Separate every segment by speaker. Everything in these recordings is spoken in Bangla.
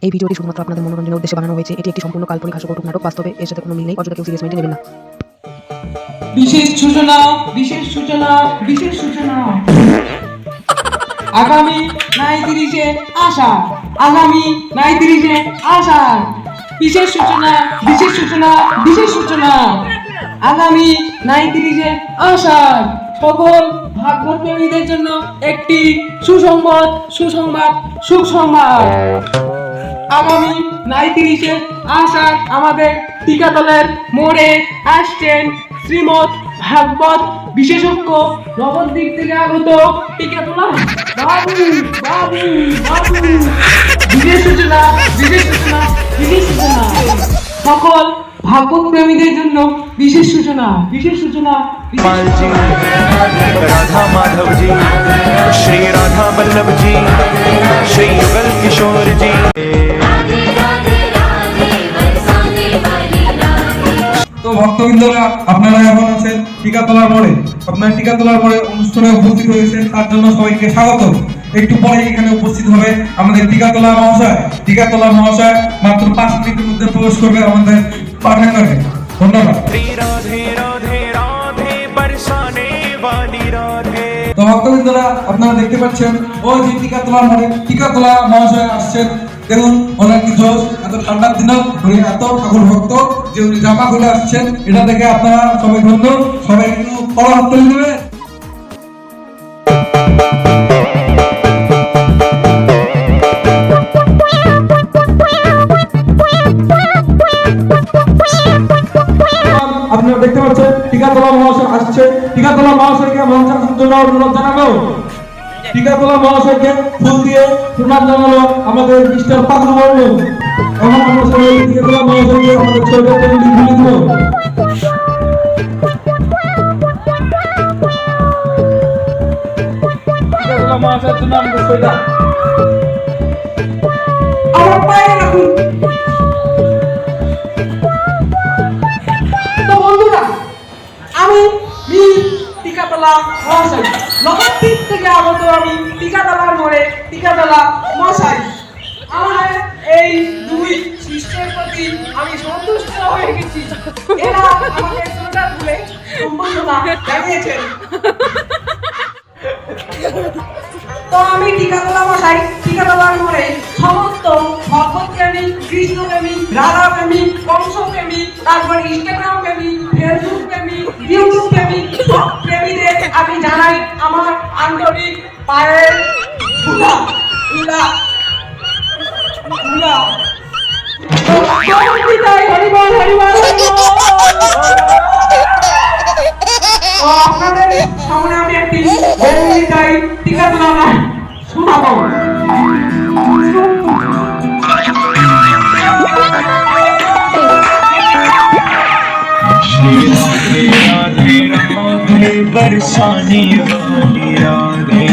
Speaker 1: এই ভিডিওটি শুধুমাত্র আপনাদের মনোরঞ্জনের উদ্দেশ্যে বানানো হয়েছে। এটি একটি সম্পূর্ণ কাল্পনিক হাস্যকৌতুক নাটক। বাস্তবে এর সাথে কোনো মিল নেই। অযথা কেউ সিরিয়াস মাইন্ডে নেবেন না।
Speaker 2: বিশেষ সূচনা, বিশেষ সূচনা, বিশেষ সূচনা। আগামী ৩৯ আষাঢ়, আগামী ৩৯ আষাঢ়। বিশেষ সূচনা, বিশেষ সূচনা, বিশেষ সূচনা। আগামী ৩৯ আষাঢ় সকল ভাগ্যপ্রেমীদের জন্য একটি সুসংবাদ, সুসংবাদ, সুসংবাদ। আগামী ৩৯ আষাঢ় আমাদের টিকাতলার মোড়ে আসছেন শ্রীমৎ ভাগবত বিশেষজ্ঞ নবদ্বীপ থেকে আগত টিকাতলা বাবু বাবু বাবু। বিশেষ সূচনা, বিশেষ সূচনা, বিশেষ সূচনা। সকল ভাগবত প্রেমীদের জন্য বিশেষ সূচনা, বিশেষ সূচনা।
Speaker 3: पाल जी, राधा माधव जी, श्री राधा वल्लभ जी, श्री युगल किशोर जी।
Speaker 4: তো ভক্তবৃন্দরা, আপনারা এখন আছেন টিকাতলার মোড়ে। আপনারা টিকাতলার মোড়ে অনুষ্ঠানে উপস্থিত হয়েছে, তার জন্য সবাইকে স্বাগত। একটু পরে এখানে উপস্থিত হবে আমাদের টিকাতলা মহাশয়। টিকাতলা মহাশয় মাত্র 5 মিনিটের মধ্যে প্রবেশ করবে আমাদের পাঠাগারে। ধন্যবাদ। তো ভক্তবৃন্দরা, আপনারা দেখতে পাচ্ছেন ওই যে টিকাতলার মোড়ে টিকাতলা মহাশয় আসছেন। দেখুন ওনার কি জোশ, এত ঠান্ডার দিনেও উনি এত ঠাকুর ভক্ত যে উনি জামা খুলে আসছেন। এটা দেখে আপনারা সবাই ধন্য, সবাই একটু করতালি দেবে। আপনারা দেখতে পাচ্ছেন টিকাতলা মহাশয় আসছে। টিকাতলা মহাশয়কে মঞ্চে আসার জন্য অনুরোধ জানাবো। টিকাতলা মহাশয়কে ফুল দিয়ে প্রণাম জানালো আমাদের মিস্টার পাগলু বর্মন। এখন আমরা সবাই টিকাতলা মহাশয়কে আমাদের ছবিটা তুলে দিব। টিকাতলা মহাশয়ের জন্য আমাদের ছবিটা
Speaker 2: আমার পায়ে রাখুন। তো বন্ধুরা, আমি টিকাতলা মহাশয় নবদ্বীপ থেকে আগত। আমি টিকাতলার মোড়ে টিকাতলা মহাশয়। আমার এই দুই শিষ্যের প্রতি আমি সন্তুষ্ট হয়ে গেছি। এরা আমাকে সোনার ফুলে সম্বর্ধনা জানিয়েছেন। তো আমি টিকাতলা মশাই টিকাতলার মোড়ে সমস্ত ভগবৎপ্রেমী, কৃষ্ণপ্রেমী, রাধাপ্রেমী, কংসপ্রেমী, তারপর ইনস্টাগ্রাম প্রেমী, ফেসবুক প্রেমী, ইউটিউব প্রেমী সব প্রেমীদের আমি জানাই আমার আন্তরিক পায়ের ধুলা ধুলা ধুলা। হরিবল হরিবল ও আপনাদের সামনে আমি একটি গৌরীকাই টিকাতলা গান শোনাবো।
Speaker 3: बरसाने वाली राधे,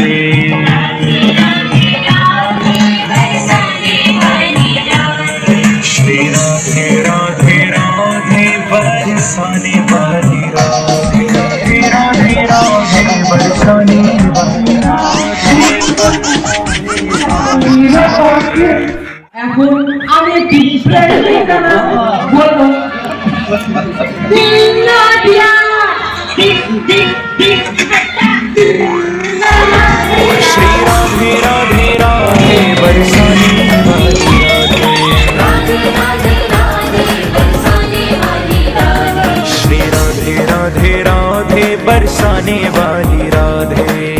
Speaker 3: श्री राधे राधे राधे बरसाने वाली राधे, राधे राधे बरसाने वाली राधे।
Speaker 2: এখন আমি একটি গান বলবো।
Speaker 3: श्री राधे राधे राधे बरसाने वाली राधे, श्री राधे राधे राधे बरसाने वाली राधे।